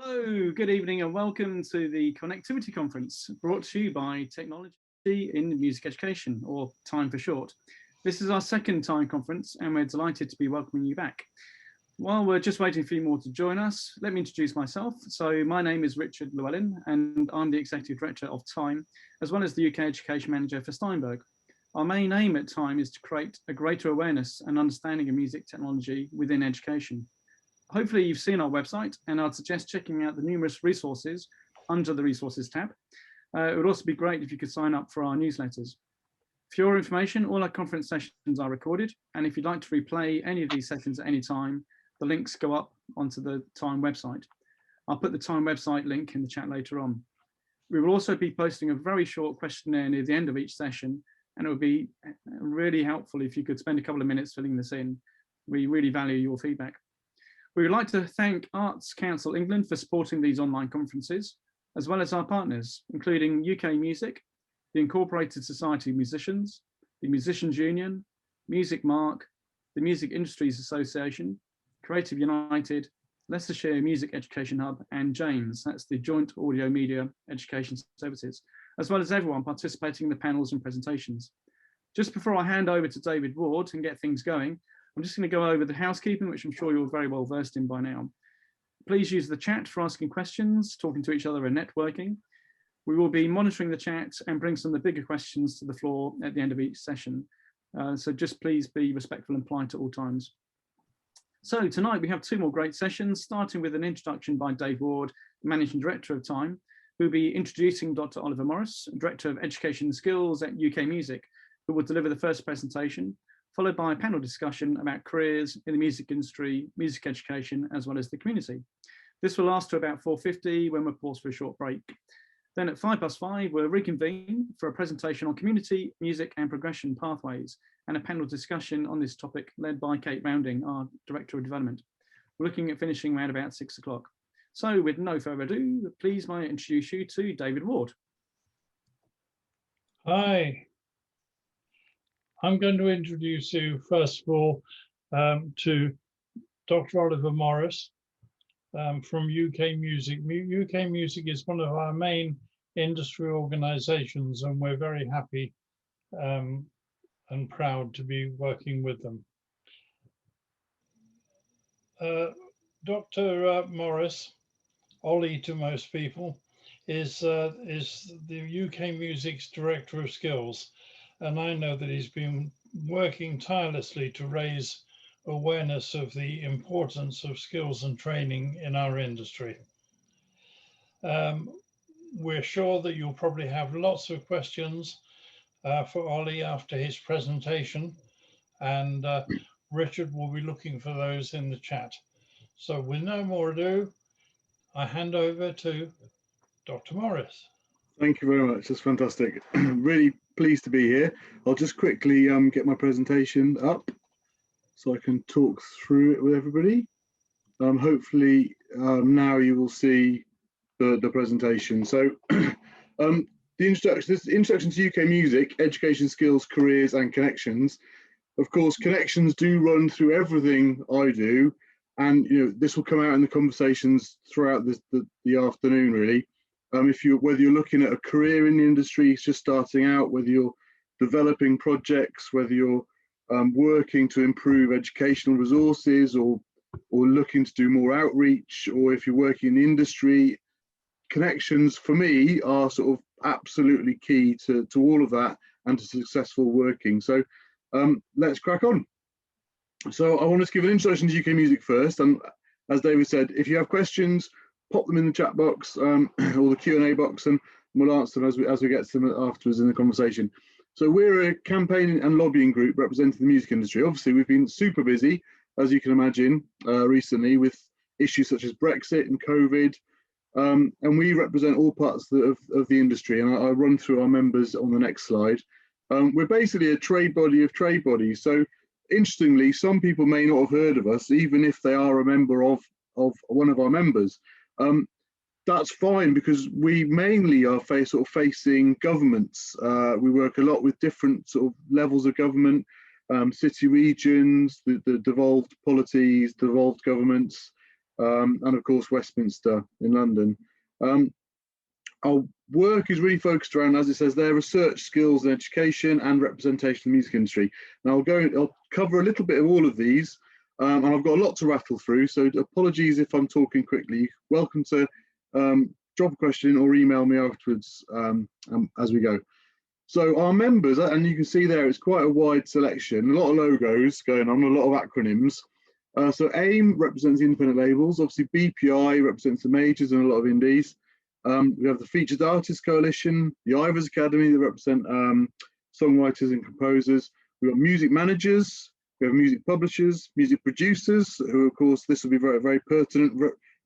Hello, good evening and welcome to the Connectivity Conference brought to you by Technology in Music Education, or TiME for short. This is our second TiME conference and we're delighted to be welcoming you back. While we're just waiting for you more to join us, let me introduce myself. So my name is Richard Llewellyn and I'm the Executive Director of TiME, as well as the UK Education Manager for Steinberg. Our main aim at TiME is to create a greater awareness and understanding of music technology within education. Hopefully you've seen our website, and I'd suggest checking out the numerous resources under the resources tab. It would also be great if you could sign up for our newsletters. For your information, all our conference sessions are recorded, and if you'd like to replay any of these sessions at any time, the links go up onto the TiME website. I'll put the TiME website link in the chat later on. We will also be posting a very short questionnaire near the end of each session, and it would be really helpful if you could spend a couple of minutes filling this in. We really value your feedback. We would like to thank Arts Council England for supporting these online conferences, as well as our partners, including UK Music, the Incorporated Society of Musicians, the Musicians Union, Music Mark, the Music Industries Association, Creative United, Leicestershire Music Education Hub, and James, that's the Joint Audio Media Education Services, as well as everyone participating in the panels and presentations. Just before I hand over to David Ward and get things going, I'm just going to go over the housekeeping, which I'm sure you're very well versed in by now. Please use the chat for asking questions, talking to each other and networking. We will be monitoring the chat and bring some of the bigger questions to the floor at the end of each session. So just please be respectful and polite at all times. So tonight we have two more great sessions, starting with an introduction by Dave Ward, Managing Director of TiME, who will be introducing Dr. Oliver Morris, Director of Education and Skills at UK Music, who will deliver the first presentation, followed by a panel discussion about careers in the music industry, music education, as well as the community. This will last to about 4:50 when we're paused for a short break. Then at 5:05, we'll reconvene for a presentation on community, music and progression pathways, and a panel discussion on this topic led by Kate Rounding, our Director of Development. We're looking at finishing around about 6 o'clock. So with no further ado, please may I introduce you to David Ward. Hi. I'm going to introduce you, first of all, to Dr. Oliver Morris from UK Music. UK Music is one of our main industry organisations, and we're very happy and proud to be working with them. Dr. Morris, Ollie to most people, is the UK Music's Director of Skills. And I know that he's been working tirelessly to raise awareness of the importance of skills and training in our industry. We're sure that you'll probably have lots of questions for Ollie after his presentation, and Richard will be looking for those in the chat. So with no more ado, I hand over to Dr. Morris. Thank you very much. That's fantastic. Really pleased to be here. I'll just quickly get my presentation up so I can talk through it with everybody. Hopefully now you will see the presentation. So the introduction, this introduction to UK Music, Education, Skills, Careers and Connections. Of course, connections do run through everything I do, and this will come out in the conversations throughout the afternoon, really. Whether you're looking at a career in the industry, just starting out, whether you're developing projects, whether you're working to improve educational resources, or looking to do more outreach, or if you're working in the industry, connections for me are sort of absolutely key to all of that and to successful working. So let's crack on. So I want to give an introduction to UK Music first, and as David said, if you have questions, pop them in the chat box or the Q&A box, and we'll answer them as we get to them afterwards in the conversation. So we're a campaigning and lobbying group representing the music industry. Obviously, we've been super busy, as you can imagine, recently with issues such as Brexit and COVID, and we represent all parts of the industry, and I'll run through our members on the next slide. We're basically a trade body of trade bodies. So interestingly, some people may not have heard of us, even if they are a member of one of our members. That's fine, because we mainly are facing governments. We work a lot with different sort of levels of government, city regions, the devolved polities, devolved governments, and of course Westminster in London. Our work is really focused around, as it says there, research, skills and education and representation in the music industry. Now I'll cover a little bit of all of these, and I've got a lot to rattle through, so apologies if I'm talking quickly. You're welcome to drop a question or email me afterwards as we go. So our members, and you can see there, it's quite a wide selection, a lot of logos going on, a lot of acronyms. So AIM represents the independent labels, obviously BPI represents the majors and a lot of indies. We have the Featured Artists Coalition, the Ivors Academy that represent songwriters and composers. We've got music managers, we have music publishers, music producers, who of course this will be very, very pertinent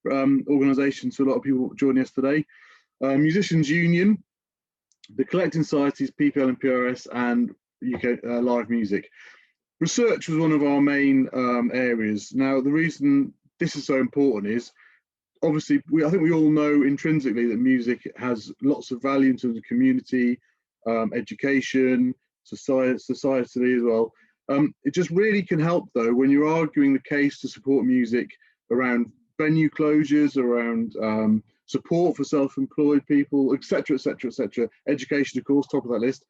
organisation to a lot of people joining us today. Musicians Union, the collecting societies, PPL and PRS, and UK Live Music. Research was one of our main areas. Now, the reason this is so important is, obviously, I think we all know intrinsically that music has lots of value in terms of community, education, society as well. It just really can help, though, when you're arguing the case to support music around venue closures, around support for self-employed people, etc., etc., etc. Education, of course, top of that list.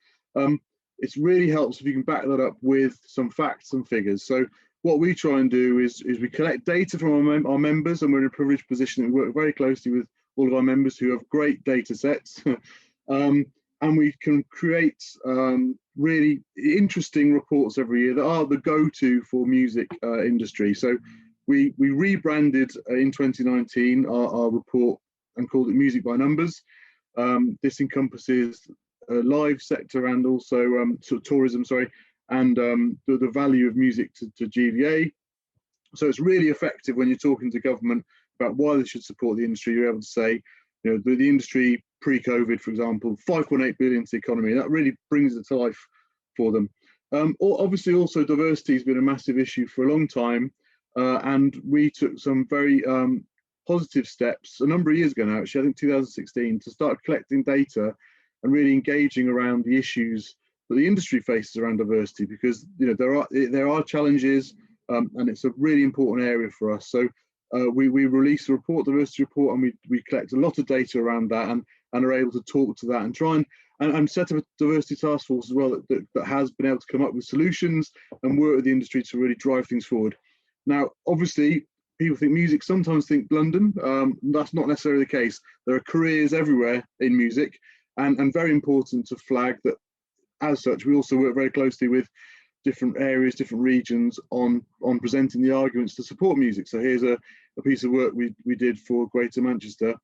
It really helps if you can back that up with some facts and figures. So what we try and do is we collect data from our members, and we're in a privileged position that we work very closely with all of our members who have great data sets. And we can create really interesting reports every year that are the go-to for music industry. So we rebranded in 2019 our report and called it Music by Numbers. This encompasses live sector and also sort of tourism, sorry, and the value of music to GVA. So it's really effective when you're talking to government about why they should support the industry. You're able to say, you know, the industry pre-COVID, for example, 5.8 billion to the economy. That really brings it to life for them. Obviously, also diversity has been a massive issue for a long time, and we took some very positive steps a number of years ago now, actually, I think 2016, to start collecting data and really engaging around the issues that the industry faces around diversity, because you know there are challenges, and it's a really important area for us. So we release a report, diversity report, and we collect a lot of data around that, and are able to talk to that and try and set up a diversity task force as well that has been able to come up with solutions and work with the industry to really drive things forward. Now, obviously, people sometimes think London. That's not necessarily the case. There are careers everywhere in music, and very important to flag that. As such, we also work very closely with different areas, different regions on presenting the arguments to support music. So here's a piece of work we did for Greater Manchester,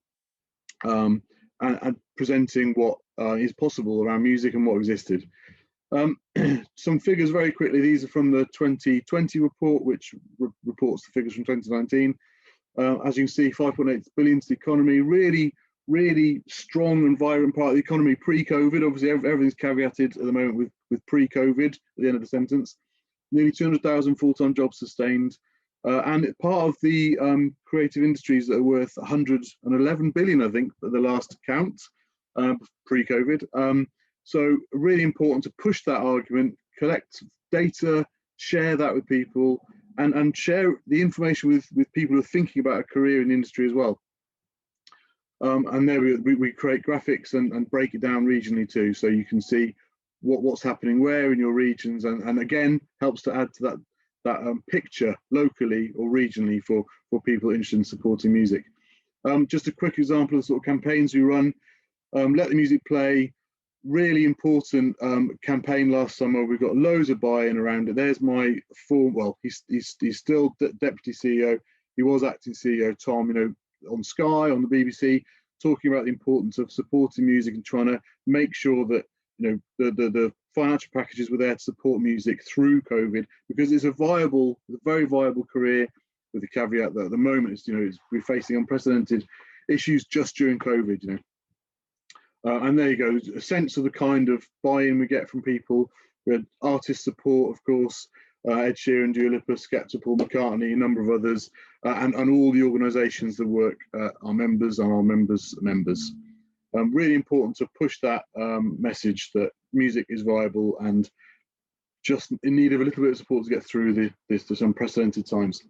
and presenting what is possible around music and what existed. Some figures very quickly. These are from the 2020 report, which reports the figures from 2019. As you can see, 5.8 billion to the economy, really strong and vibrant part of the economy pre-COVID. Obviously, everything's caveated at the moment with pre-COVID at the end of the sentence. Nearly 200,000 full-time jobs sustained, and part of the creative industries that are worth 111 billion, I think, at the last count, pre-COVID. So really important to push that argument, collect data, share that with people, and share the information with people who are thinking about a career in the industry as well. And there we create graphics and break it down regionally too, so you can see what's happening where in your regions, and again helps to add to that picture locally or regionally for people interested in supporting music. Just a quick example of the sort of campaigns we run. Let the Music Play, really important campaign last summer. We've got loads of buy-in around it. There's my he's still deputy CEO. He was acting CEO, Tom, you know, on Sky, on the BBC, talking about the importance of supporting music and trying to make sure that, you know, the financial packages were there to support music through COVID, because it's a very viable career, with the caveat that at the moment it's, you know, we're facing unprecedented issues just during COVID, you know. And there you go, a sense of the kind of buy-in we get from people. We had artist support, of course, Ed Sheeran, Dua Lipa, Skepta, Paul McCartney, a number of others, and all the organisations that work, our members and our members' members. Really important to push that message that music is viable and just in need of a little bit of support to get through this unprecedented times.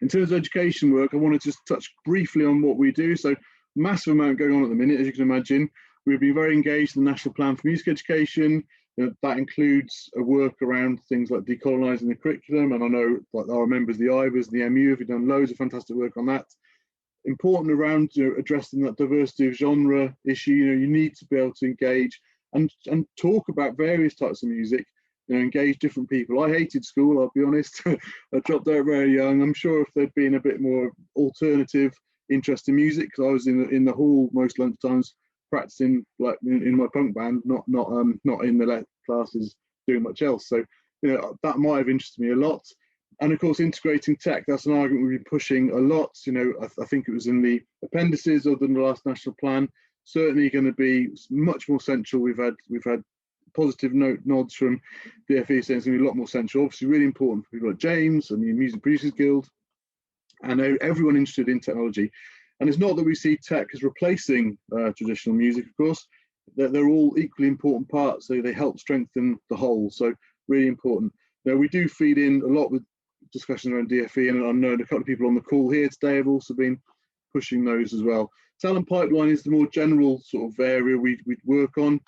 In terms of education work, I want to just touch briefly on what we do. So massive amount going on at the minute, as you can imagine. We've been very engaged in the National Plan for Music Education. That includes a work around things like decolonising the curriculum. And I know like our members, the IVAs, the MU, have done loads of fantastic work on that. Important around addressing that diversity of genre issue. You need to be able to engage and talk about various types of music. Engage different people. I hated school, I'll be honest. I dropped out very young. I'm sure if there'd been a bit more alternative interest in music, because I was in the hall most lunchtimes practicing, like in my punk band, not in the classes doing much else. So that might have interested me a lot. And of course, integrating tech, that's an argument we've been pushing a lot. I think it was in the appendices of the last national plan, certainly going to be much more central. We've had positive nods from DFE saying it's going to be a lot more central. Obviously really important for people like James and the Music Producers Guild and everyone interested in technology. And it's not that we see tech as replacing traditional music, of course. They're all equally important parts, so they help strengthen the whole. So really important. We do feed in a lot with discussions around DFE, and I know a couple of people on the call here today have also been pushing those as well. Talent pipeline is the more general sort of area we work on.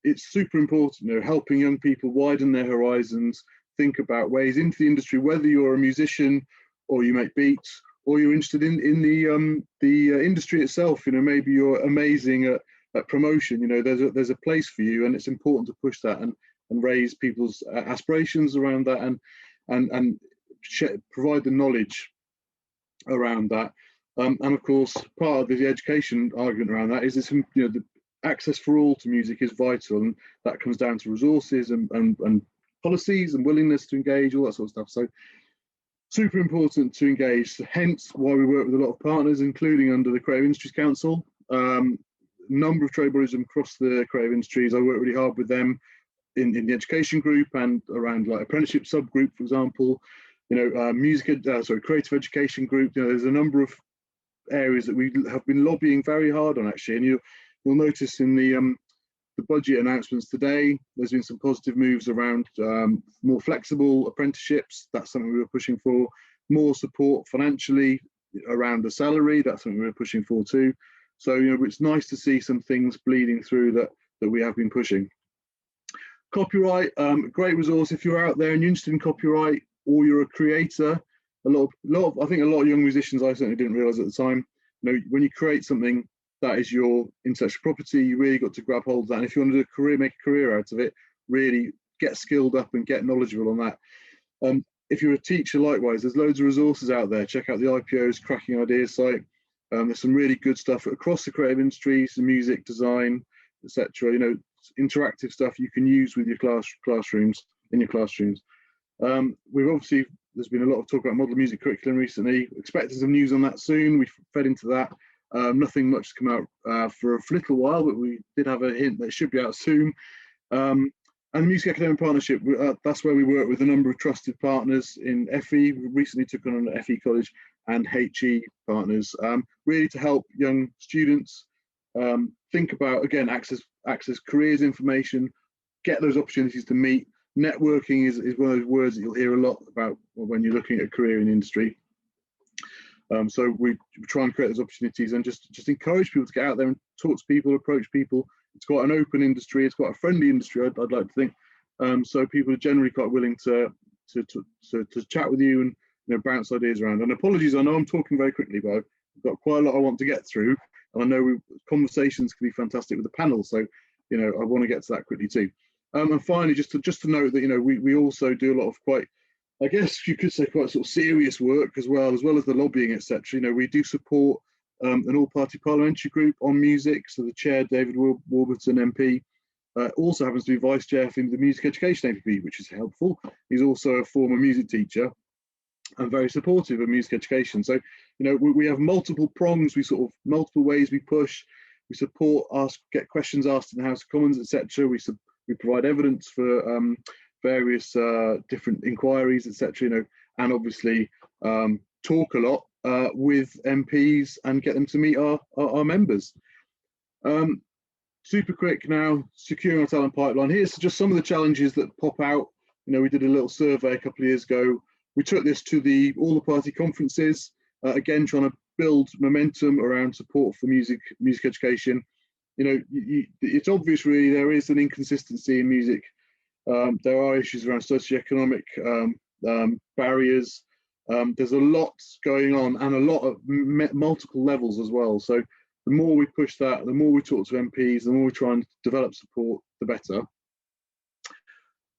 It's super important, helping young people widen their horizons, think about ways into the industry, whether you're a musician or you make beats or you're interested in the industry itself. Maybe you're amazing at promotion. There's a place for you, and it's important to push that and raise people's aspirations around that and provide the knowledge around that. And of course, part of the education argument around that is the access for all to music is vital, and that comes down to resources and policies and willingness to engage, all that sort of stuff. So super important to engage, hence why we work with a lot of partners, including under the Creative Industries Council. Number of trade bodies across the creative industries. I work really hard with them in the education group and around like apprenticeship subgroup, for example. Creative education group. There's a number of areas that we have been lobbying very hard on, actually, and you'll notice in the budget announcements today, there's been some positive moves around more flexible apprenticeships. That's something we were pushing for. More support financially around the salary. That's something we were pushing for too. So it's nice to see some things bleeding through that we have been pushing. Copyright, great resource if you're out there and you're interested in copyright or you're a creator. I think a lot of young musicians, I certainly didn't realise at the time, when you create something that is your intellectual property, you really got to grab hold of that. And if you want to do a career, make a career out of it, really get skilled up and get knowledgeable on that. If you're a teacher, likewise, there's loads of resources out there. Check out the IPO's Cracking Ideas site. There's some really good stuff across the creative industries, the music, design, etc. Interactive stuff you can use with your classrooms. There's been a lot of talk about model music curriculum recently. Expecting some news on that soon. We fed into that. Nothing much to come out for a little while, but we did have a hint that it should be out soon. And the Music Academic Partnership, that's where we work with a number of trusted partners in FE. We recently took on an FE college and HE partners, really to help young students think about, again, access careers information, get those opportunities to meet. Networking is one of those words that you'll hear a lot about when you're looking at a career in the industry. So we try and create those opportunities and just encourage people to get out there and talk to people, approach people. It's quite an open industry. It's quite a friendly industry, I'd like to think. So people are generally quite willing to chat with you and bounce ideas around. And apologies, I know I'm talking very quickly, but I've got quite a lot I want to get through. And I know conversations can be fantastic with the panel. So I want to get to that quickly too. And finally, just to note that we also do a lot of quite, I guess you could say, quite sort of serious work as well as the lobbying, etc. We do support an all-party parliamentary group on music. So the chair, David Warburton MP, also happens to be vice chair for the Music Education APP, which is helpful. He's also a former music teacher and very supportive of music education. So we have multiple prongs. Multiple ways we push. We support, get questions asked in the House of Commons, etc. We provide evidence for various different inquiries, etc. And obviously talk a lot with MPs and get them to meet our members. Super quick now, securing our talent pipeline. Here's just some of the challenges that pop out. We did a little survey a couple of years ago We took this to all the party conferences, again trying to build momentum around support for music education. You know, it's obvious really there is an inconsistency in music. There are issues around socioeconomic barriers. There's a lot going on and a lot of multiple levels as well. So the more we push that, the more we talk to MPs, the more we try and develop support, the better.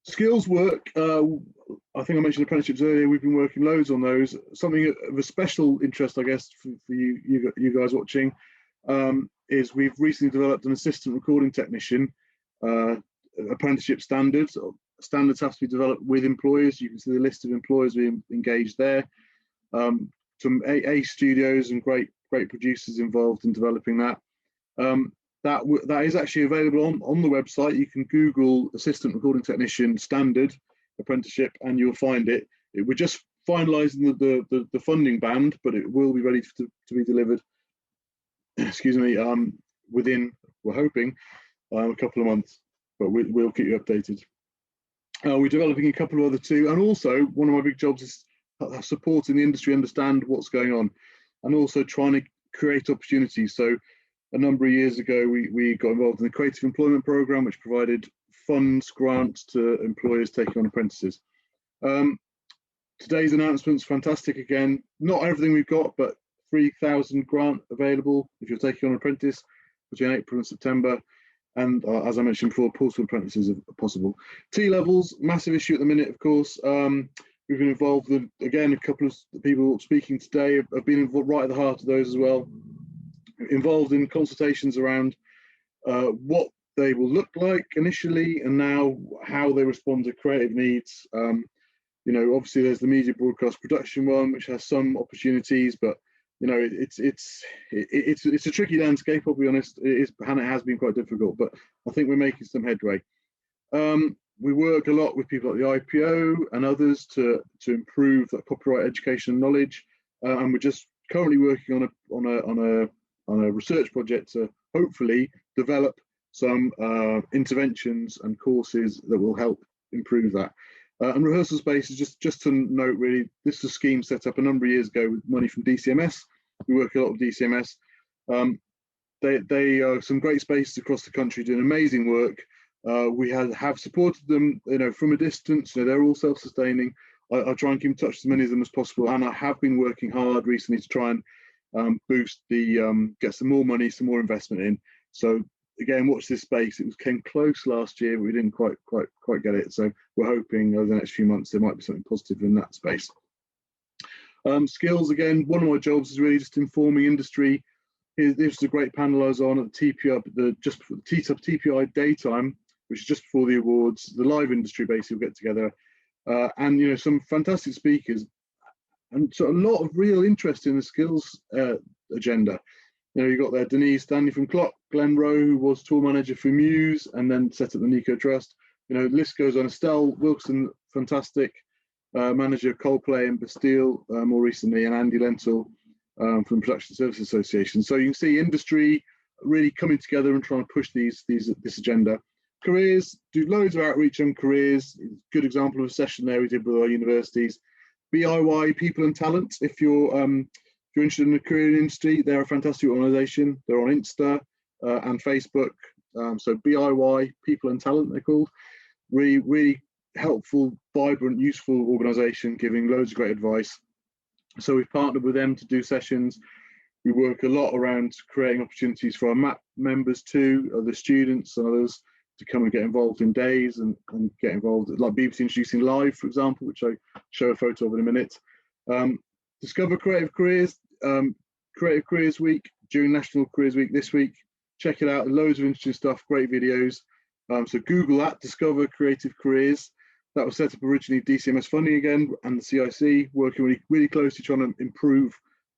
Skills work, I think I mentioned apprenticeships earlier. We've been working loads on those. Something of a special interest, I guess, for you guys watching, is we've recently developed an assistant recording technician apprenticeship standards. Standards have to be developed with employers. You can see the list of employers being engaged there. Some A studios and great producers involved in developing that. That is actually available on the website. You can Google assistant recording technician standard apprenticeship and you'll find it. We're just finalising the funding band, but it will be ready to be delivered. Excuse me. Within, we're hoping, a couple of months, but we'll keep you updated. We're developing a couple of other too, and also one of my big jobs is supporting the industry understand what's going on, and also trying to create opportunities. So a number of years ago, we got involved in the Creative Employment Programme, which provided funds, grants to employers taking on apprentices. Today's announcement's fantastic again. Not everything we've got, but 3,000 grant available if you're taking on an apprentice between April and September. And as I mentioned before, portal apprentices are possible. T-levels, massive issue at the minute, of course. We've been involved with, again, a couple of people speaking today have been involved right at the heart of those as well. Involved in consultations around what they will look like initially and now how they respond to creative needs. You know, obviously there's the media broadcast production one, which has some opportunities, but you know, it's a tricky landscape, I'll be honest. It is, and it has been quite difficult, but I think we're making some headway. We work a lot with people like the IPO and others to improve that copyright education and knowledge, and we're just currently working on a research project to hopefully develop some interventions and courses that will help improve that. And rehearsal space is just to note, really, this is a scheme set up a number of years ago with money from DCMS. We work a lot with DCMS. They are some great spaces across the country doing amazing work. We have supported them, you know, from a distance. You know, they're all self-sustaining. I try and keep in touch with as many of them as possible, and I have been working hard recently to try and boost get some more money, some more investment in. So again, watch this space. It came close last year, but we didn't quite get it. So we're hoping over the next few months there might be something positive in that space. Skills, again, one of my jobs is really just informing industry. This is a great panel I was on at the TPI, just before the TPI daytime, which is just before the awards. The live industry basically will get together, and you know, some fantastic speakers, and so a lot of real interest in the skills agenda. You know, you got there Denise Stanley from Clock, Glenn Rowe, who was tour manager for Muse and then set up the Nico Trust. You know, the list goes on. Estelle Wilson, fantastic manager of Coldplay and Bastille more recently, and Andy Lentil from Production Services Association. So you can see industry really coming together and trying to push this agenda. Careers, do loads of outreach on careers. Good example of a session there we did with our universities. BIY, People and Talent. If you're interested in the career industry, they're a fantastic organisation. They're on Insta and Facebook. So BIY, People and Talent, they're called. Really helpful, vibrant, useful organisation, giving loads of great advice. So we've partnered with them to do sessions. We work a lot around creating opportunities for our MAP members too, other students and others, to come and get involved in days and get involved, like BBC Introducing Live, for example, which I show a photo of in a minute. Discover Creative Careers, Creative Careers Week during National Careers Week this week. Check it out, loads of interesting stuff, great videos. So Google that, Discover Creative Careers. That was set up originally DCMS funding again, and the CIC working really closely trying to improve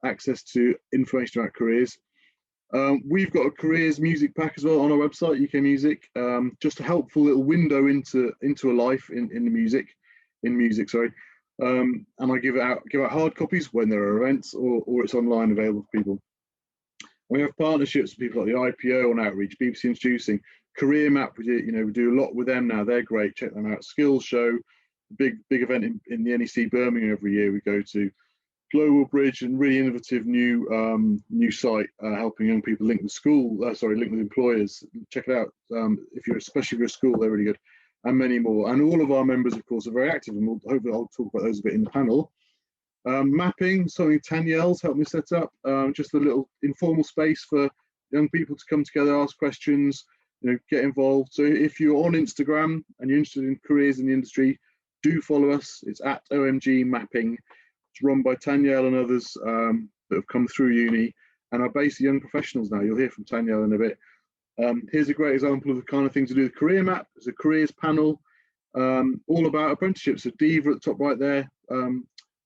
access to information about careers. We've got a careers music pack as well on our website, UK Music, just a helpful little window into a life in music, sorry. And I give out hard copies when there are events, or it's online available for people. We have partnerships with people like the IPO on outreach, BBC Introducing, Career Map. We do a lot with them now. They're great. Check them out. Skills Show, big event in the NEC Birmingham every year. We go to Global Bridge, and really innovative new site helping young people link with link with employers. Check it out. Especially if you're a school, they're really good, and many more. And all of our members, of course, are very active, and hopefully I'll talk about those a bit in the panel. Mapping, something Danielle's helped me set up, just a little informal space for young people to come together, ask questions, get involved. So if you're on Instagram and you're interested in careers in the industry, do follow us. It's at OMG Mapping. It's run by Danielle and others that have come through uni and are basically young professionals now. You'll hear from Danielle in a bit. Here's a great example of the kind of thing to do with Career Map. There's a careers panel all about apprenticeships. So Diva at the top right there,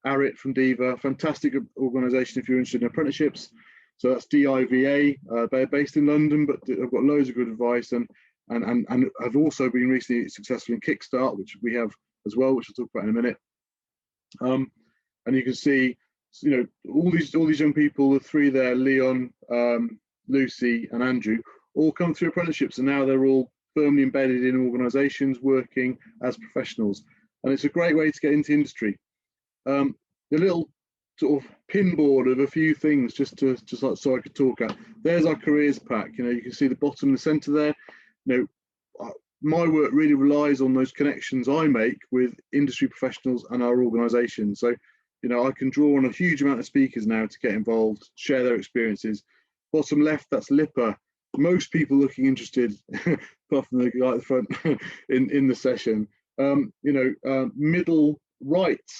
Arit from Diva, fantastic organisation if you're interested in apprenticeships. So that's DIVA. They're based in London, but I've got loads of good advice and have also been recently successful in Kickstart, which we have as well, which I'll talk about in a minute. And you can see, all these young people, the three there, Leon, Lucy, and Andrew, all come through apprenticeships, and now they're all firmly embedded in organisations, working as professionals, and it's a great way to get into industry. The little sort of pinboard of a few things, just like so I could talk at. There's our careers pack. You can see the bottom and the centre there. My work really relies on those connections I make with industry professionals and our organisation. So, I can draw on a huge amount of speakers now to get involved, share their experiences. Bottom left, that's LIPA. Most people looking interested, apart from the guy at the front in the session. Middle right,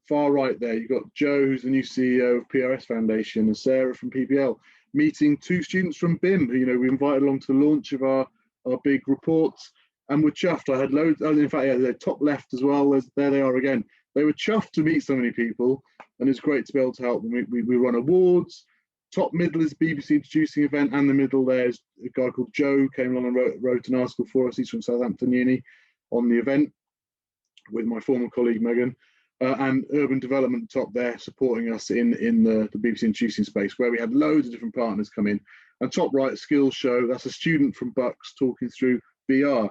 far right there, you've got Joe, who's the new CEO of PRS Foundation, and Sarah from PPL, meeting two students from BIM, who we invited along to the launch of our big reports, and we're chuffed. I had loads, in fact, yeah, the top left as well, there they are again. They were chuffed to meet so many people, and it's great to be able to help them. We run awards. Top middle is BBC introducing event, and the middle there is a guy called Joe who came along and wrote an article for us. He's from Southampton Uni on the event with my former colleague Megan, and Urban Development top there supporting us in the BBC introducing space, where we had loads of different partners come in. And top right, skills show, that's a student from Bucks talking through VR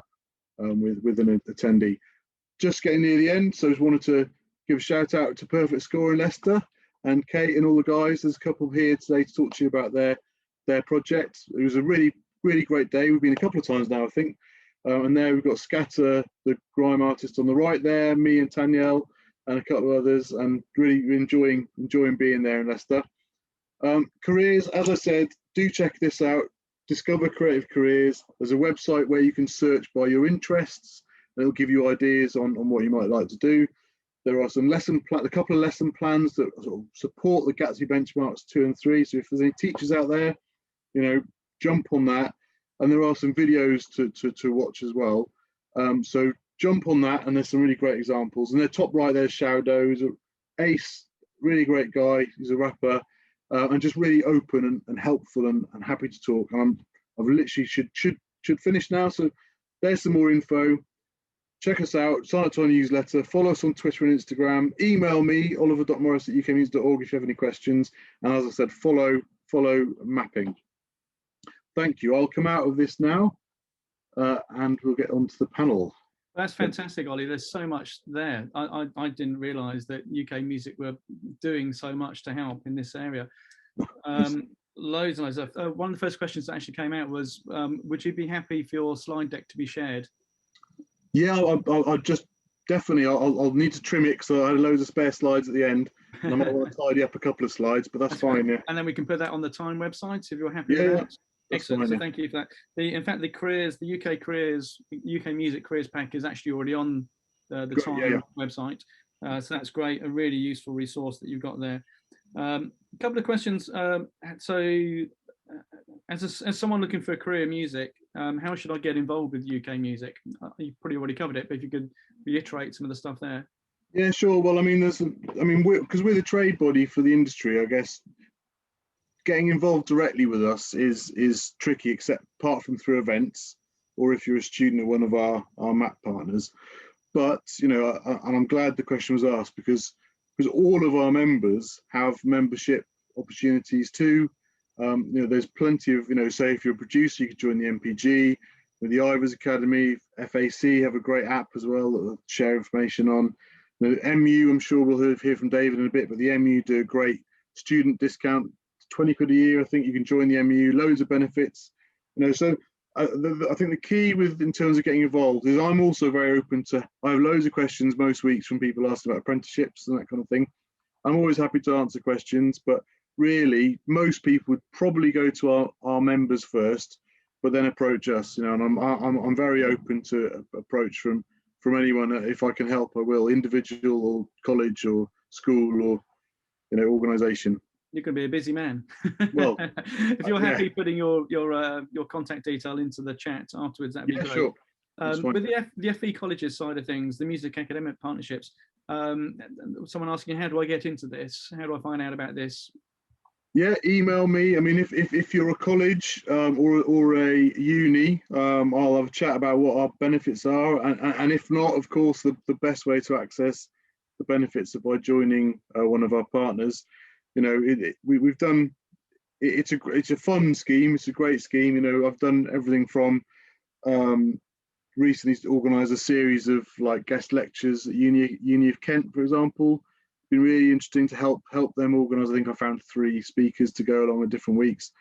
with an attendee. Just getting near the end, so I just wanted to give a shout out to Perfect Score in Leicester and Kate and all the guys. There's a couple here today to talk to you about their project. It was a really, really great day. We've been a couple of times now, I think. And there we've got Scatter, the grime artist on the right there, me and Danielle and a couple of others, and really enjoying being there in Leicester. Careers, as I said, do check this out. Discover Creative Careers. There's a website where you can search by your interests. It'll give you ideas on what you might like to do. There are some a couple of lesson plans that sort of support the Gatsby benchmarks 2 and 3. So if there's any teachers out there, jump on that. And there are some videos to watch as well. So jump on that, and there's some really great examples. And the top right there's Shaudo, who's Ace, really great guy. He's a rapper, and just really open and helpful and happy to talk. And I've literally should finish now. So there's some more info. Check us out, sign up to our newsletter, follow us on Twitter and Instagram, email me, oliver.morris@ukmusic.org if you have any questions. And as I said, follow Mapping. Thank you. I'll come out of this now and we'll get on to the panel. That's fantastic, Ollie. There's so much there. I didn't realise that UK Music were doing so much to help in this area. Loads and loads of stuff. One of the first questions that actually came out was, would you be happy for your slide deck to be shared? Yeah, I'll just definitely. I'll need to trim it because I had loads of spare slides at the end, and I might want to tidy up a couple of slides, but that's fine. Yeah. And then we can put that on the TiME website if you're happy with that. Excellent. So thank you for that. In fact, the UK Music Careers Pack is actually already on the TiME website. So that's great. A really useful resource that you've got there. A couple of questions. So, as someone looking for a career in music, how should I get involved with UK Music? You've probably already covered it, but if you could reiterate some of the stuff there. Yeah, sure. Well, because we're the trade body for the industry, I guess getting involved directly with us is tricky, except apart from through events, or if you're a student at one of our MAP partners. But and I'm glad the question was asked because all of our members have membership opportunities too. There's plenty of, say if you're a producer, you could join the MPG. With the Ivers Academy, FAC have a great app as well that will share information on. The MU, I'm sure we'll hear from David in a bit, but the MU do a great student discount, 20 quid a year. I think you can join the MU, loads of benefits. So I think the key in terms of getting involved is I'm also very open to, I have loads of questions most weeks from people asking about apprenticeships and that kind of thing. I'm always happy to answer questions, but really most people would probably go to our members first, but then approach us, and I'm very open to approach from anyone. If I can help, I will, individual or college or school or organization. You can be a busy man. Well, if you're happy putting your contact detail into the chat afterwards, that'd be great. Sure. With the FE colleges side of things, the music academic partnerships, someone asking, how do I get into this? How do I find out about this? Yeah, email me. I mean, if you're a college or a uni, I'll have a chat about what our benefits are, and if not, of course, the best way to access the benefits are by joining one of our partners. We've done. It's a fun scheme. It's a great scheme. I've done everything from recently organised a series of like guest lectures at Uni of Kent, for example. Been really interesting to help them organise. I think I found 3 speakers to go along at different weeks.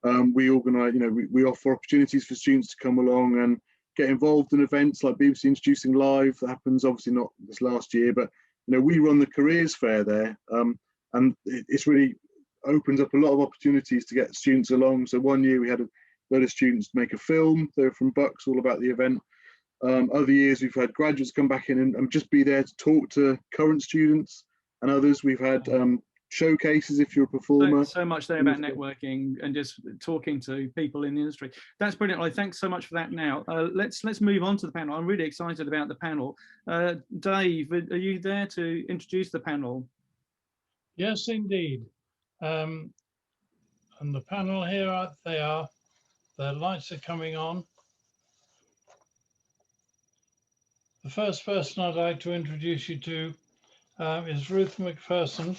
We organise, we offer opportunities for students to come along and get involved in events like BBC Introducing Live. That happens obviously not this last year, but we run the careers fair there, and it's really opens up a lot of opportunities to get students along. So one year we had a load of students make a film. They were from Bucks, all about the event. Other years we've had graduates come back in and just be there to talk to current students. And others, we've had showcases if you're a performer. So much there about networking and just talking to people in the industry. That's brilliant, Ollie. Thanks so much for that. Now, let's move on to the panel. I'm really excited about the panel. Dave, are you there to introduce the panel? Yes, indeed. And the panel here, they are. The lights are coming on. The first person I'd like to introduce you to is Ruth McPherson.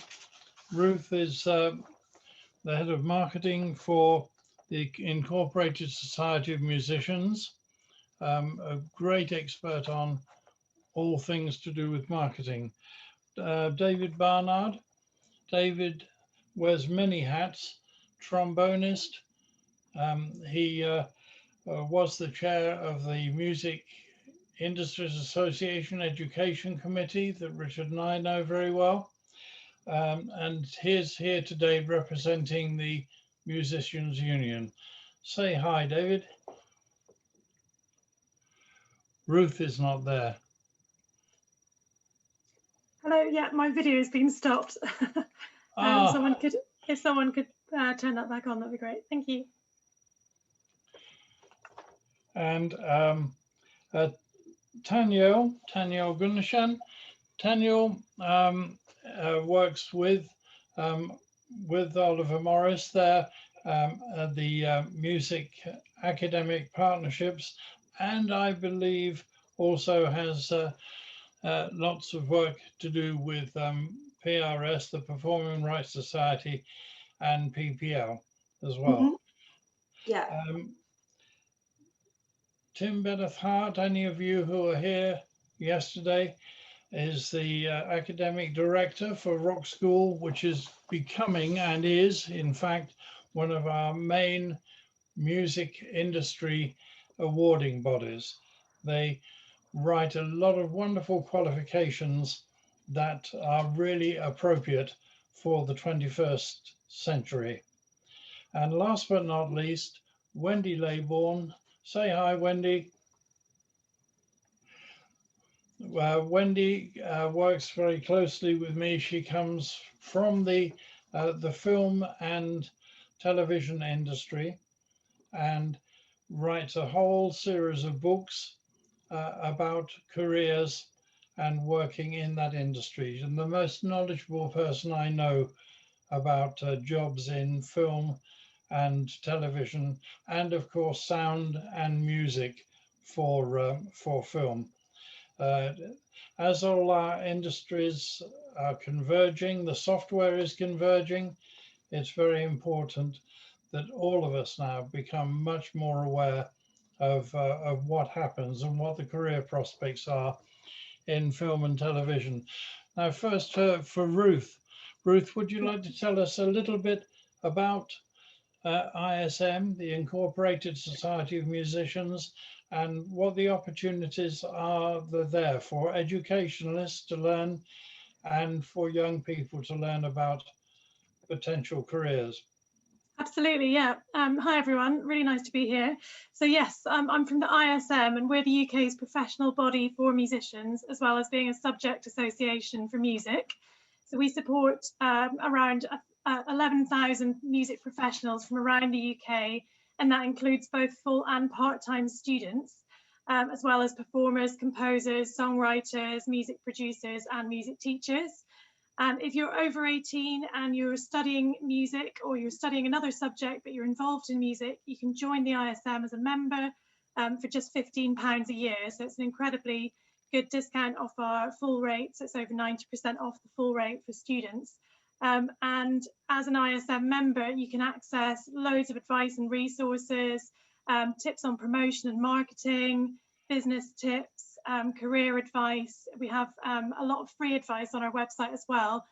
Ruth is the head of marketing for the Incorporated Society of Musicians, a great expert on all things to do with marketing. David Barnard. David wears many hats. Trombonist. He was the chair of the Music Industries Association Education Committee that Richard and I know very well. And he's here today representing the Musicians Union. Say hi, David. Ruth is not there. Hello, yeah, my video has been stopped. If someone could turn that back on, that'd be great. Thank you. And Tanyel Gunnashan. Tanyel works with Oliver Morris there at the Music Academic Partnerships, and I believe also has lots of work to do with PRS, the Performing Rights Society, and PPL as well. Mm-hmm. Yeah. Tim Benneth Hart, any of you who were here yesterday, is the academic director for Rock School, which is becoming and is, in fact, one of our main music industry awarding bodies. They write a lot of wonderful qualifications that are really appropriate for the 21st century. And last but not least, Wendy Laybourne. Say hi, Wendy. Wendy works very closely with me. She comes from the film and television industry and writes a whole series of books about careers and working in that industry. And the most knowledgeable person I know about jobs in film and television, and of course sound and music for film. As all our industries are converging, the software is converging, it's very important that all of us now become much more aware of what happens and what the career prospects are in film and television. Now, first for Ruth. Ruth, would you like to tell us a little bit about ISM, the Incorporated Society of Musicians, and what the opportunities are there for educationalists to learn and for young people to learn about potential careers? Absolutely, yeah. Hi everyone, really nice to be here. So yes, I'm from the ISM, and we're the UK's professional body for musicians, as well as being a subject association for music. So we support around 11,000 music professionals from around the UK, and that includes both full and part-time students, as well as performers, composers, songwriters, music producers, and music teachers. If you're over 18 and you're studying music, or you're studying another subject but you're involved in music, you can join the ISM as a member for just £15 a year. So it's an incredibly good discount off our full rate. So it's over 90% off the full rate for students. And as an ISM member, you can access loads of advice and resources, tips on promotion and marketing, business tips, career advice. We have a lot of free advice on our website as well.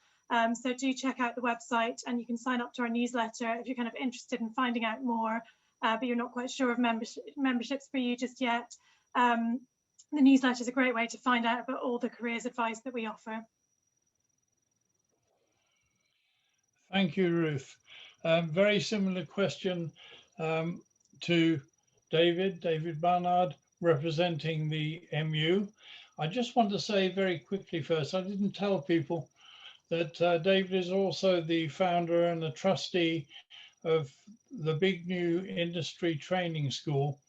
So do check out the website, and you can sign up to our newsletter if you're kind of interested in finding out more, but you're not quite sure of memberships for you just yet. The newsletter is a great way to find out about all the careers advice that we offer. Thank you, Ruth. Very similar question to David Barnard, representing the MU. I just want to say very quickly first, I didn't tell people that David is also the founder and the trustee of the big new industry training school,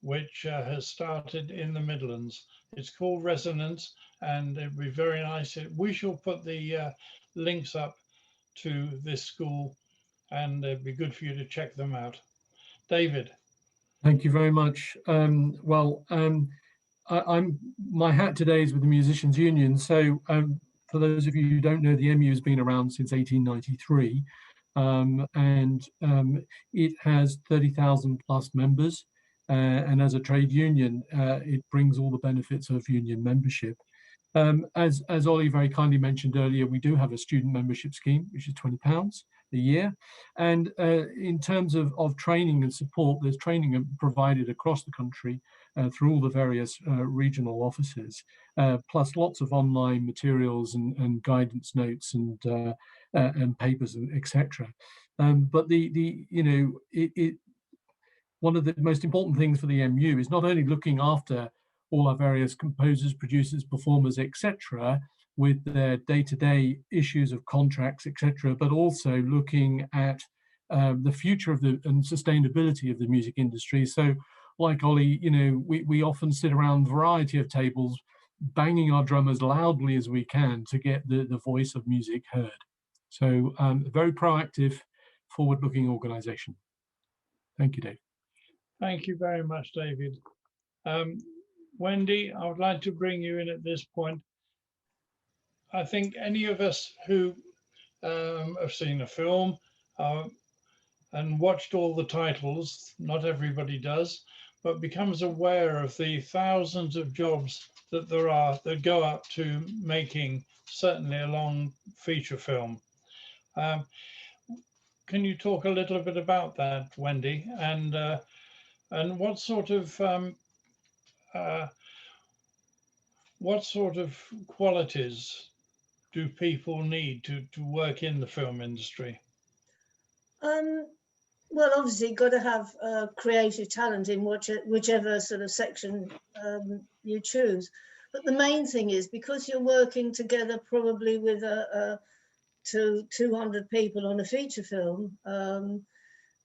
which has started in the Midlands. It's called Resonance, and it'd be very nice. We shall put the links up to this school, and it'd be good for you to check them out. David. Thank you very much. My hat today is with the Musicians Union. So for those of you who don't know, the MU has been around since 1893, and it has 30,000 plus members. And as a trade union, it brings all the benefits of union membership. As Ollie very kindly mentioned earlier, we do have a student membership scheme, which is £20 a year. And in terms of training and support, there's training provided across the country through all the various regional offices, plus lots of online materials and guidance notes and papers, and etc. But one of the most important things for the MU is not only looking after all our various composers, producers, performers, etc., with their day-to-day issues of contracts, etc., but also looking at the future of and sustainability of the music industry. So, like Ollie, we often sit around a variety of tables, banging our drum as loudly as we can to get the voice of music heard. So, a very proactive, forward-looking organisation. Thank you, Dave. Thank you very much, David. Wendy, I would like to bring you in at this point. I think any of us who have seen a film and watched all the titles, not everybody does, but becomes aware of the thousands of jobs that there are that go up to making certainly a long feature film. Can you talk a little bit about that, Wendy, and what sort of qualities do people need to work in the film industry? Well, obviously, got to have creative talent in whichever sort of section you choose. But the main thing is, because you're working together probably with 200 people on a feature film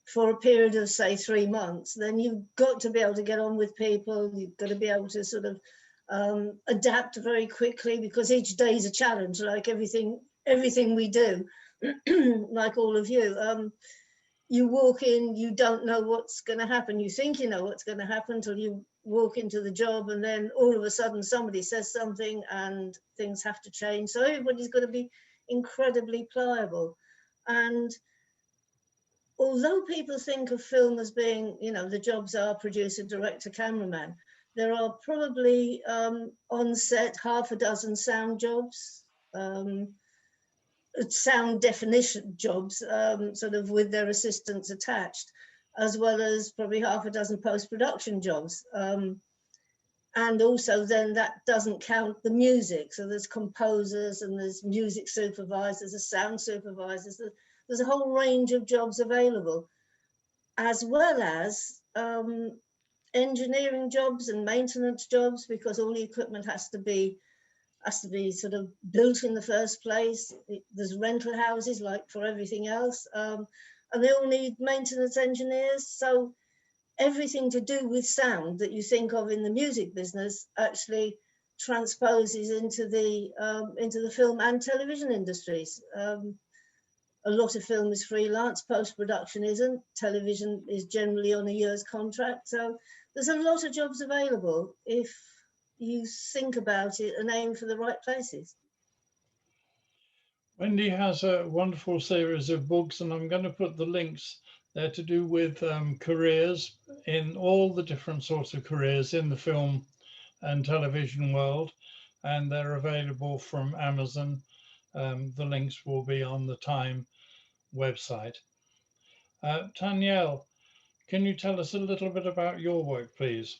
for a period of, say, 3 months, then you've got to be able to get on with people. You've got to be able to sort of adapt very quickly, because each day is a challenge, like everything we do, like all of you. You walk in, you don't know what's going to happen. You think you know what's going to happen until you walk into the job, and then all of a sudden somebody says something and things have to change. So everybody's got to be incredibly pliable. And although people think of film as being, you know, the jobs are producer, director, cameraman, there are probably on set half a dozen sound jobs, sound definition jobs, sort of with their assistants attached, as well as probably half a dozen post-production jobs. And also then that doesn't count the music. So there's composers and there's music supervisors, there's sound supervisors, there's a whole range of jobs available, as well as engineering jobs and maintenance jobs, because all the equipment has to be sort of built in the first place. There's rental houses like for everything else, and they all need maintenance engineers. So everything to do with sound that you think of in the music business actually transposes into the film and television industries. A lot of film is freelance, post-production isn't, television is generally on a year's contract. So there's a lot of jobs available if you think about it and aim for the right places. Wendy has a wonderful series of books, and I'm going to put the links there to do with careers in all the different sorts of careers in the film and television world, and they're available from Amazon. The links will be on the TiME website. Tanielle, can you tell us a little bit about your work, please?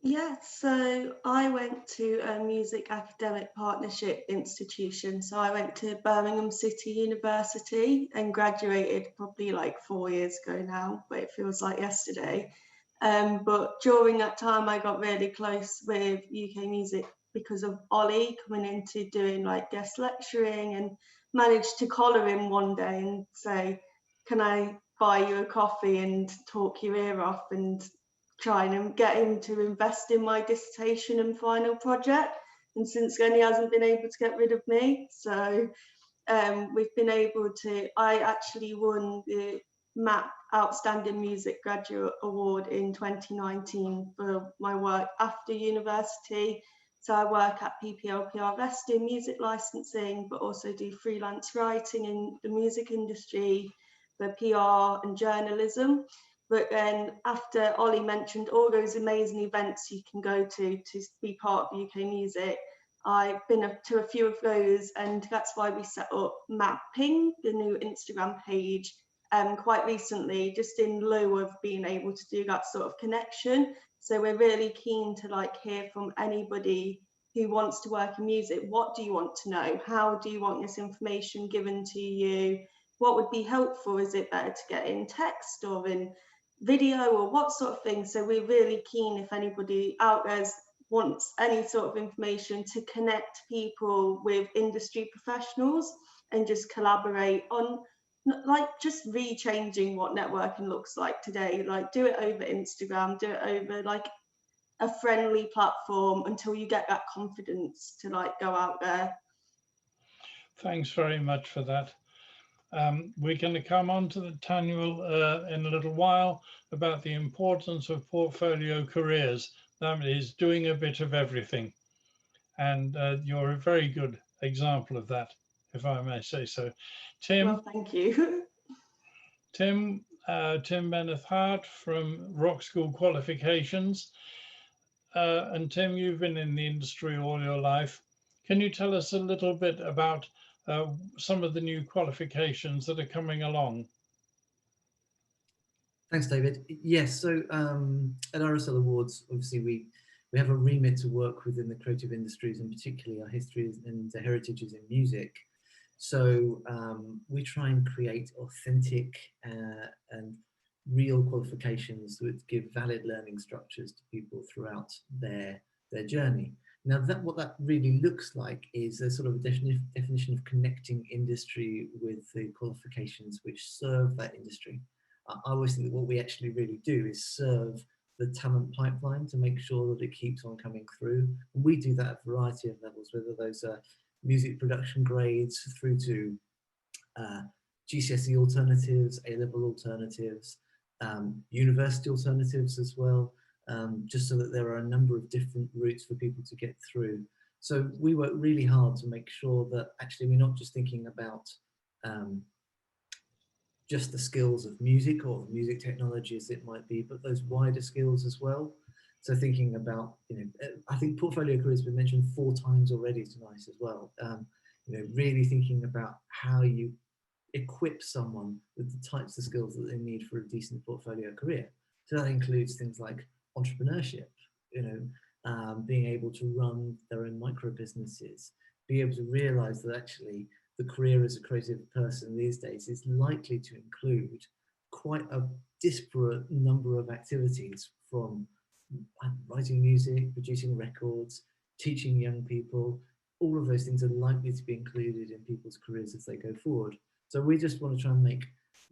Yes, so I went to a music academic partnership institution. So I went to Birmingham City University and graduated probably like 4 years ago now, but it feels like yesterday. But during that time, I got really close with UK music because of Ollie coming into doing like guest lecturing, and managed to collar him one day and say, can I buy you a coffee and talk your ear off, and trying and get him to invest in my dissertation and final project. And since then he hasn't been able to get rid of me. So we've been able to, I actually won the MAP Outstanding Music Graduate Award in 2019 for my work after university. So I work at PPLPR Vest in music licensing, but also do freelance writing in the music industry for PR and journalism. But then after Ollie mentioned all those amazing events you can go to be part of UK music, I've been to a few of those, and that's why we set up Mapping, the new Instagram page, quite recently, just in lieu of being able to do that sort of connection. So we're really keen to like hear from anybody who wants to work in music. What do you want to know? How do you want this information given to you? What would be helpful? Is it better to get in text or in video, or what sort of thing? So we're really keen if anybody out there wants any sort of information to connect people with industry professionals and just collaborate on like just re-changing what networking looks like today. Like do it over Instagram, do it over like a friendly platform until you get that confidence to like go out there. Thanks very much for that. We're going to come on to the Tanielle in a little while about the importance of portfolio careers. That is doing a bit of everything. And you're a very good example of that, if I may say so. Tim. Well, thank you. Tim Benneth Hart from Rock School Qualifications. And Tim, you've been in the industry all your life. Can you tell us a little bit about some of the new qualifications that are coming along? Thanks, David. Yes, so at RSL Awards, obviously we have a remit to work within the creative industries, and particularly our histories and the heritages in music. So we try and create authentic and real qualifications that give valid learning structures to people throughout their journey. Now, what that really looks like is a sort of a definition of connecting industry with the qualifications which serve that industry. I always think that what we actually really do is serve the talent pipeline to make sure that it keeps on coming through. And we do that at a variety of levels, whether those are music production grades through to GCSE alternatives, A-level alternatives, university alternatives as well. Just so that there are a number of different routes for people to get through. So we work really hard to make sure that actually we're not just thinking about just the skills of music or music technology as it might be, but those wider skills as well. So thinking about, I think portfolio career has been mentioned 4 times already tonight as well. Really thinking about how you equip someone with the types of skills that they need for a decent portfolio career. So that includes things like entrepreneurship, being able to run their own micro businesses, be able to realize that actually the career as a creative person these days is likely to include quite a disparate number of activities, from writing music, producing records, teaching young people. All of those things are likely to be included in people's careers as they go forward. So we just want to try and make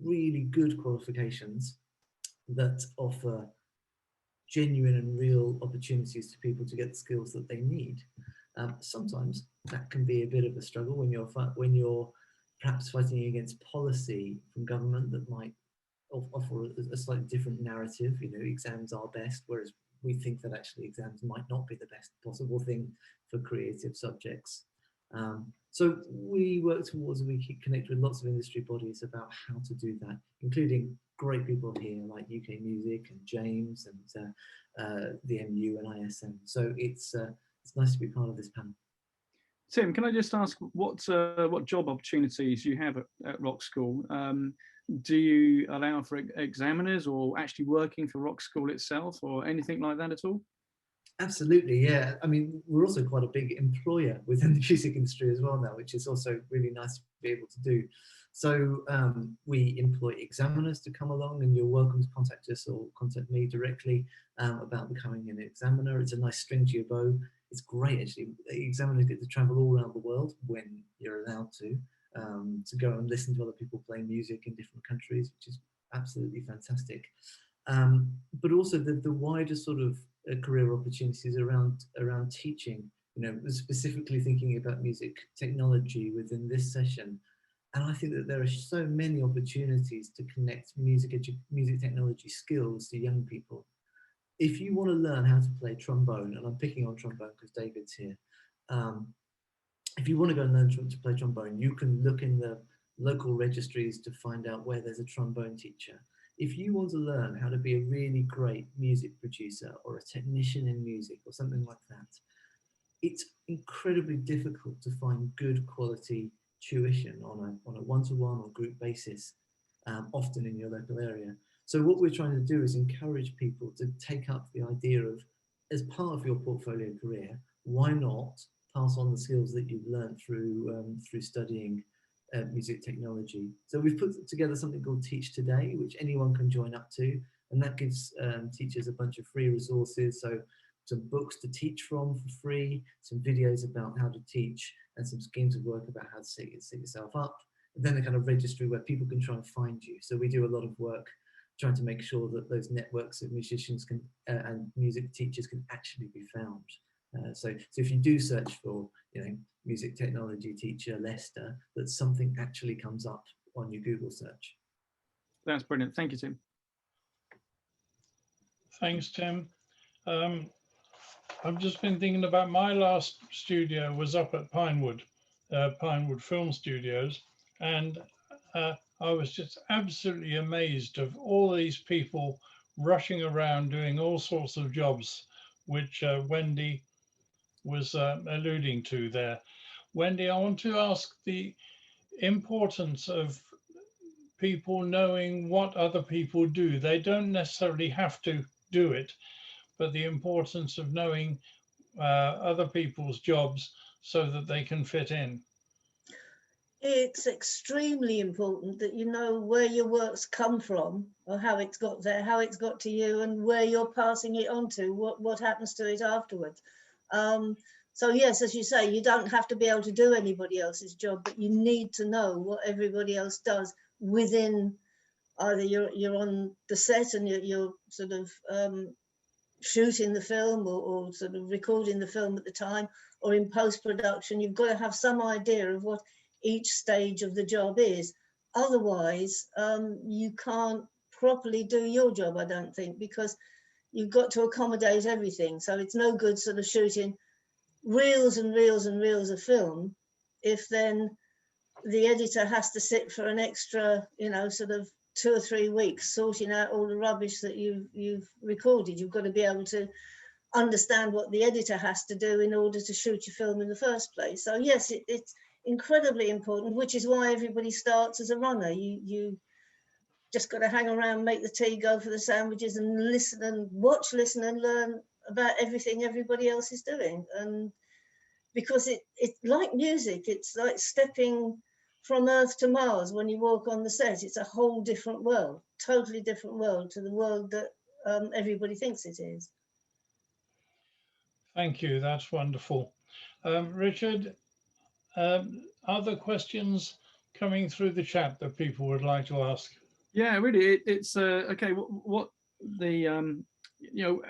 really good qualifications that offer genuine and real opportunities to people to get the skills that they need. Sometimes that can be a bit of a struggle when you're perhaps fighting against policy from government that might offer a slightly different narrative. Exams are best, whereas we think that actually exams might not be the best possible thing for creative subjects. So we work towards, and we connect with lots of industry bodies about how to do that, including great people here like UK Music and James and the MU and ISM. So it's nice to be part of this panel. Tim, can I just ask what job opportunities you have at Rock School? Do you allow for examiners or actually working for Rock School itself or anything like that at all? Absolutely, yeah. I mean, we're also quite a big employer within the music industry as well now, which is also really nice to be able to do. So we employ examiners to come along, and you're welcome to contact us or contact me directly about becoming an examiner. It's a nice string to your bow. It's great, actually. Examiners get to travel all around the world when you're allowed to go and listen to other people playing music in different countries, which is absolutely fantastic. But also the wider sort of career opportunities around teaching, specifically thinking about music technology within this session. And I think that there are so many opportunities to connect music technology skills to young people. If you want to learn how to play trombone, and I'm picking on trombone because David's here, if you want to go and learn to play trombone, you can look in the local registries to find out where there's a trombone teacher. If you want to learn how to be a really great music producer or a technician in music or something like that, it's incredibly difficult to find good quality tuition on a one-to-one or group basis, often in your local area. So what we're trying to do is encourage people to take up the idea of, as part of your portfolio career, why not pass on the skills that you've learned through studying music technology. So we've put together something called Teach Today, which anyone can join up to, and that gives teachers a bunch of free resources. So some books to teach from for free, some videos about how to teach, and some schemes of work about how to set yourself up. And then a kind of registry where people can try and find you. So we do a lot of work trying to make sure that those networks of musicians can and music teachers can actually be found. So if you do search for, music technology teacher Leicester, that something actually comes up on your Google search. That's brilliant. Thank you, Tim. Thanks, Tim. I've just been thinking about my last studio was up at Pinewood Film Studios, and I was just absolutely amazed of all these people rushing around doing all sorts of jobs, which Wendy was alluding to there. Wendy, I want to ask the importance of people knowing what other people do. They don't necessarily have to do it, but the importance of knowing other people's jobs so that they can fit in. It's extremely important that you know where your work's come from, or how it's got there, how it's got to you, and where you're passing it on to, what happens to it afterwards. So yes, as you say, you don't have to be able to do anybody else's job, but you need to know what everybody else does within, either you're on the set and you're sort of shooting the film or sort of recording the film at the time, or in post-production. You've got to have some idea of what each stage of the job is. Otherwise, you can't properly do your job, I don't think, because you've got to accommodate everything. So it's no good sort of shooting reels and reels and reels of film if then the editor has to sit for an extra, you know, sort of 2 or 3 weeks sorting out all the rubbish that you've recorded. You've got to be able to understand what the editor has to do in order to shoot your film in the first place. So yes, it's incredibly important, which is why everybody starts as a runner. You just got to hang around, make the tea, go for the sandwiches, and listen and watch, listen and learn about everything everybody else is doing. And because it's like music, it's like stepping from Earth to Mars. When you walk on the set, it's a whole different world, totally different world to the world that everybody thinks it is. Thank you, that's wonderful. Richard, other questions coming through the chat that people would like to ask? Yeah, really, it's okay. What the you know,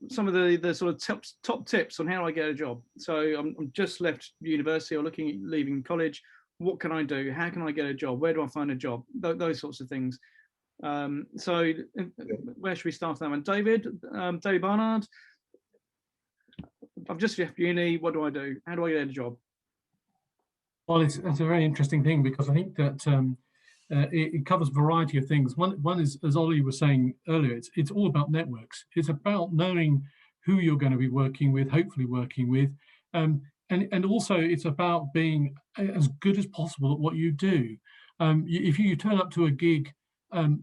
some of the sort of top tips on how I get a job. So I'm just left university or looking at leaving college. What can I do? How can I get a job? Where do I find a job? Those sorts of things. So where should we start that one? David Barnard. I've just left uni. What do I do? How do I get a job? Well, it's a very interesting thing, because I think that it covers a variety of things. One is, as Ollie was saying earlier, it's all about networks. It's about knowing who you're going to be working with, hopefully working with, and also it's about being as good as possible at what you do. If you turn up to a gig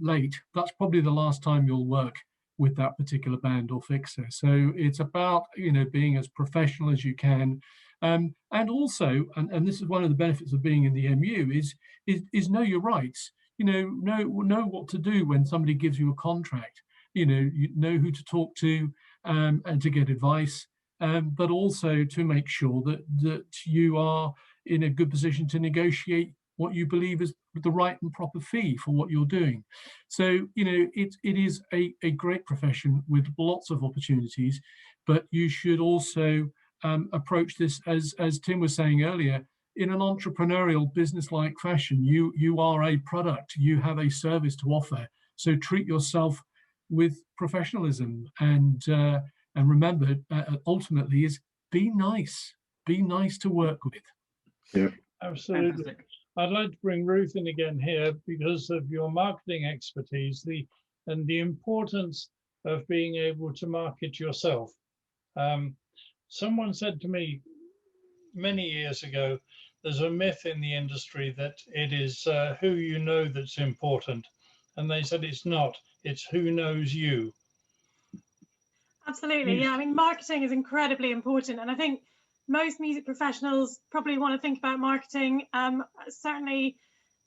late, that's probably the last time you'll work with that particular band or fixer. So it's about, you know, being as professional as you can. And also, and this is one of the benefits of being in the MU, is know your rights. You know what to do when somebody gives you a contract. You know who to talk to and to get advice, but also to make sure that you are in a good position to negotiate what you believe is the right and proper fee for what you're doing. So, you know, it is a great profession with lots of opportunities, but you should also approach this, as Tim was saying earlier, in an entrepreneurial, business-like fashion. You are a product, you have a service to offer. So treat yourself with professionalism, and remember, ultimately, is be nice to work with. Yeah, absolutely. Fantastic. I'd like to bring Ruth in again here because of your marketing expertise, and the importance of being able to market yourself. Someone said to me many years ago, there's a myth in the industry that it is who you know that's important. And they said it's not, it's who knows you. Absolutely, yeah. I mean, marketing is incredibly important. And I think most music professionals probably want to think about marketing. Certainly,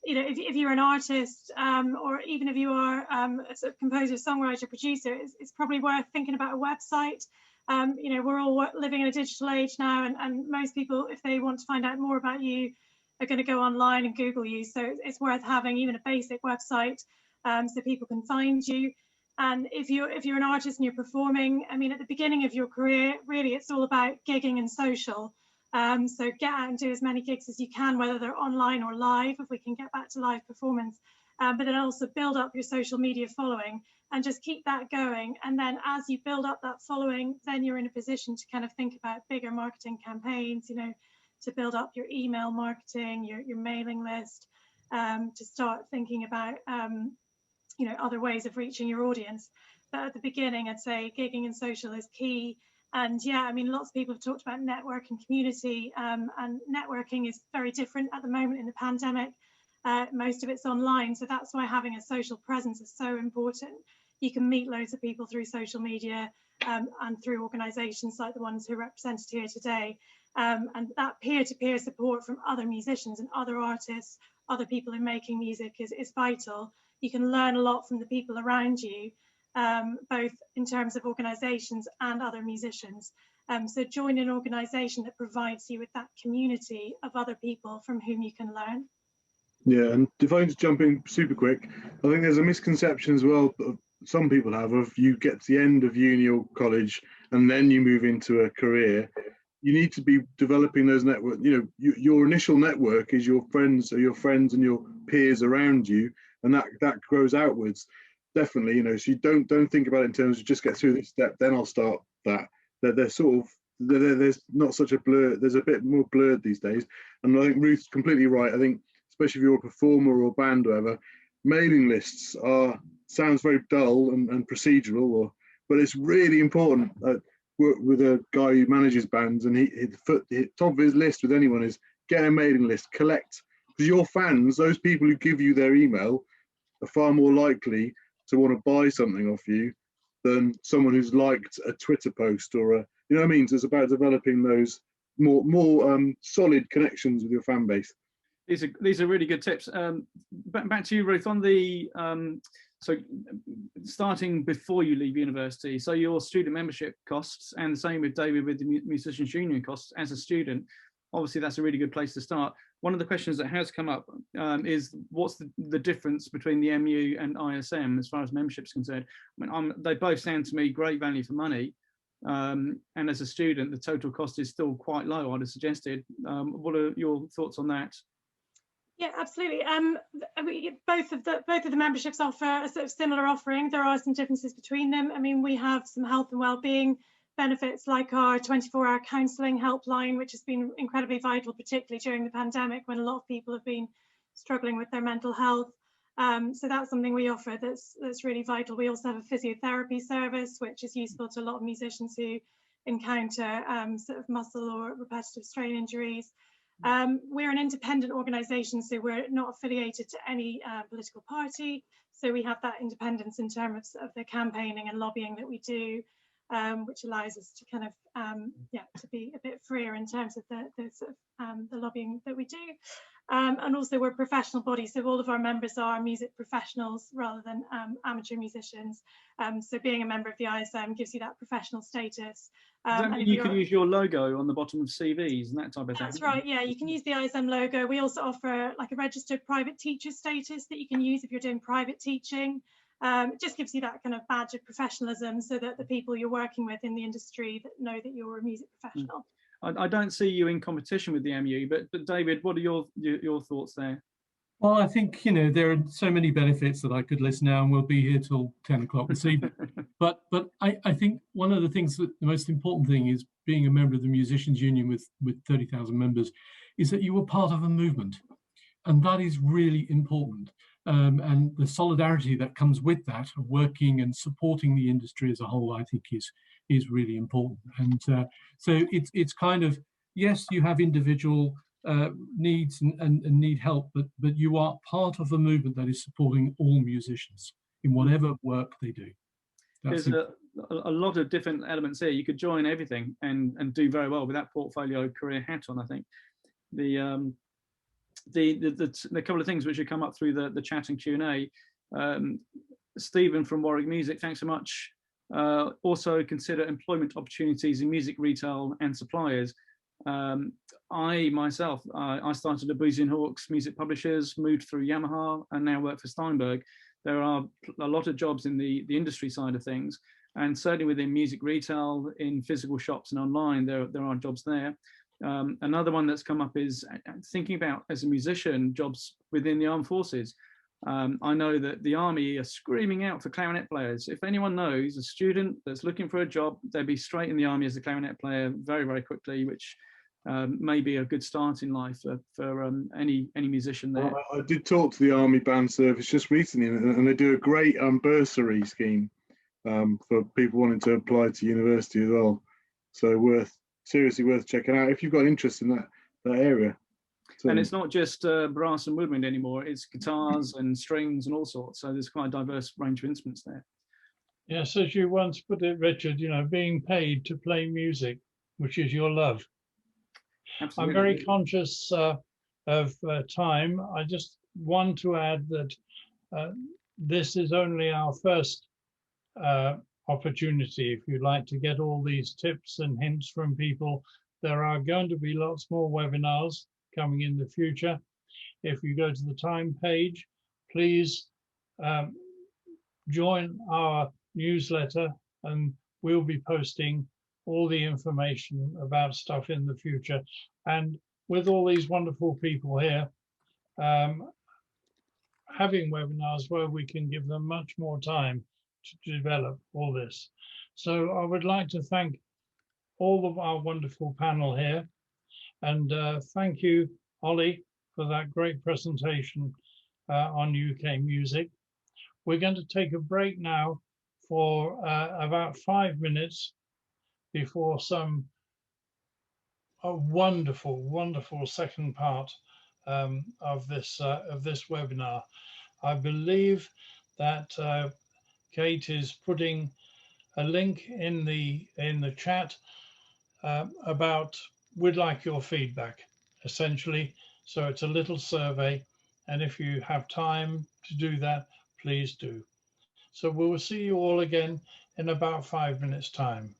you know, if you're an artist, or even if you are a sort of composer, songwriter, producer, it's probably worth thinking about a website. You know, we're all living in a digital age now, and most people, if they want to find out more about you, are going to go online and Google you. So it's worth having even a basic website so people can find you. And if you're an artist and you're performing, I mean, at the beginning of your career, really, it's all about gigging and social. So get out and do as many gigs as you can, whether they're online or live, if we can get back to live performance. But then also build up your social media following and just keep that going. And then as you build up that following, then you're in a position to kind of think about bigger marketing campaigns, you know, to build up your email marketing, your mailing list, to start thinking about, you know, other ways of reaching your audience. But at the beginning, I'd say gigging and social is key. And yeah, I mean, lots of people have talked about network and community, and networking is very different at the moment in the pandemic. Most of it's online, so that's why having a social presence is so important. You can meet loads of people through social media and through organisations like the ones who are represented here today. And that peer-to-peer support from other musicians and other artists, other people in making music is vital. You can learn a lot from the people around you, both in terms of organisations and other musicians. So join an organisation that provides you with that community of other people from whom you can learn. Yeah, and if I just jump in super quick, I think there's a misconception as well that some people have of you get to the end of uni or college and then you move into a career. You need to be developing those networks. You know, your initial network is your friends or your friends and your peers around you, and that grows outwards. Definitely, you know, so you don't think about it in terms of just get through this step, then I'll start that. They're sort of there's not such a blur. There's a bit more blurred these days, and I think Ruth's completely right. I think especially if you're a performer or band or whatever, mailing lists sounds very dull and procedural, but it's really important. Work with a guy who manages bands, and the top of his list with anyone is get a mailing list, collect, because your fans, those people who give you their email, are far more likely to want to buy something off you than someone who's liked a Twitter post or you know what I mean? So it's about developing those more solid connections with your fan base. These are really good tips. Back to you, Ruth, on the so starting before you leave university, so your student membership costs, and the same with David with the Musicians Union costs as a student, obviously that's a really good place to start. One of the questions that has come up is what's the difference between the MU and ISM as far as membership is concerned? I mean, they both sound to me great value for money, and as a student, the total cost is still quite low, I'd have suggested. What are your thoughts on that? Yeah, absolutely. Both of the memberships offer a sort of similar offering. There are some differences between them. I mean, we have some health and well-being benefits like our 24-hour counselling helpline, which has been incredibly vital, particularly during the pandemic when a lot of people have been struggling with their mental health. So that's something we offer that's really vital. We also have a physiotherapy service, which is useful to a lot of musicians who encounter sort of muscle or repetitive strain injuries. We're an independent organisation, so we're not affiliated to any political party. So we have that independence in terms of the campaigning and lobbying that we do, which allows us to kind of, to be a bit freer in terms of the lobbying that we do. And also we're a professional body, so all of our members are music professionals rather than amateur musicians. So being a member of the ISM gives you that professional status. Does that mean you can use your logo on the bottom of CVs and that type of thing? That's right, yeah, you can use the ISM logo. We also offer like a registered private teacher status that you can use if you're doing private teaching. It just gives you that kind of badge of professionalism so that the people you're working with in the industry that know that you're a music professional. I don't see you in competition with the MU, but David, what are your thoughts there? Well, I think, you know, there are so many benefits that I could list now, and we'll be here till 10 o'clock this evening. But I think one of the things that the most important thing is being a member of the Musicians Union with 30,000 members is that you are part of a movement. And that is really important. And the solidarity that comes with that, of working and supporting the industry as a whole, I think is really important. And so it's kind of, yes, you have individual needs and need help, but you are part of a movement that is supporting all musicians in whatever work they do. There's a lot of different elements here. You could join everything and do very well with that portfolio career hat on. I think the couple of things which have come up through the chat and Q&A. Stephen from Warwick Music, thanks so much. Also consider employment opportunities in music retail and suppliers. I myself, I started at Boozy and Hawkes Music Publishers, moved through Yamaha, and now work for Steinberg. There are a lot of jobs in the industry side of things, and certainly within music retail, in physical shops and online, there are jobs there. Another one that's come up is thinking about, as a musician, jobs within the armed forces. I know that the Army are screaming out for clarinet players. If anyone knows a student that's looking for a job, they'd be straight in the Army as a clarinet player very, very quickly, which may be a good start in life for any musician there. I did talk to the Army Band Service just recently, and they do a great bursary scheme for people wanting to apply to university as well. So seriously worth checking out if you've got interest in that area. So, and it's not just brass and woodwind anymore, it's guitars and strings and all sorts. So there's quite a diverse range of instruments there. Yes, as you once put it, Richard, you know, being paid to play music, which is your love. Absolutely. I'm very conscious of time. I just want to add that this is only our first opportunity, if you like, to get all these tips and hints from people. There are going to be lots more webinars coming in the future. If you go to the TiME page, please join our newsletter, and we'll be posting all the information about stuff in the future. And with all these wonderful people here, having webinars where we can give them much more time to develop all this. So I would like to thank all of our wonderful panel here. And thank you, Ollie, for that great presentation on UK music. We're going to take a break now for about 5 minutes before a wonderful, wonderful second part of this webinar. I believe that Kate is putting a link in the chat about we'd like your feedback, essentially. So it's a little survey, and if you have time to do that, please do. So we'll see you all again in about 5 minutes' time.